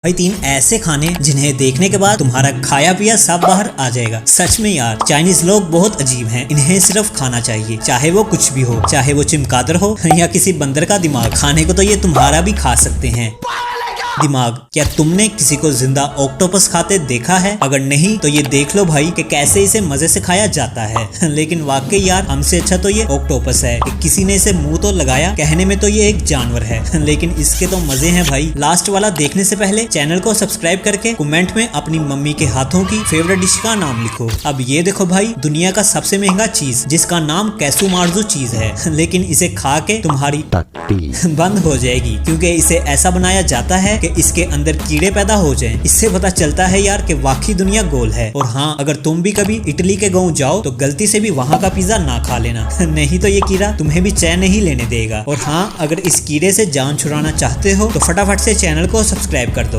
भाई 3 ऐसे खाने जिन्हें देखने के बाद तुम्हारा खाया पिया सब बाहर आ जाएगा। सच में यार, चाइनीज लोग बहुत अजीब हैं। इन्हें सिर्फ खाना चाहिए, चाहे वो कुछ भी हो, चाहे वो चिमगादड़ हो या किसी बंदर का दिमाग। खाने को तो ये तुम्हारा भी खा सकते हैं। दिमाग। क्या तुमने किसी को जिंदा ऑक्टोपस खाते देखा है? अगर नहीं तो ये देख लो भाई कि कैसे इसे मजे से खाया जाता है। लेकिन वाकई यार, हमसे अच्छा तो ये ऑक्टोपस है कि किसी ने इसे मुंह तो लगाया। कहने में तो ये एक जानवर है लेकिन इसके तो मजे हैं भाई। लास्ट वाला देखने से पहले चैनल को सब्सक्राइब करके कमेंट में अपनी मम्मी के हाथों की फेवरेट डिश का नाम लिखो। अब ये देखो भाई, दुनिया का सबसे महंगा चीज जिसका नाम कैसू मार्जू चीज है, लेकिन इसे खा के तुम्हारी बंद हो जाएगी क्योंकि इसे ऐसा बनाया जाता है कि इसके अंदर कीड़े पैदा हो जाएं। इससे पता चलता है यार कि वाकई दुनिया गोल है। और हाँ, अगर तुम भी कभी इटली के गांव जाओ तो गलती से भी वहाँ का पिज्जा ना खा लेना नहीं तो ये कीड़ा तुम्हें भी चैन नहीं लेने देगा। और हाँ, अगर इस कीड़े से जान छुड़ाना चाहते हो तो फटाफट से चैनल को सब्सक्राइब कर दो।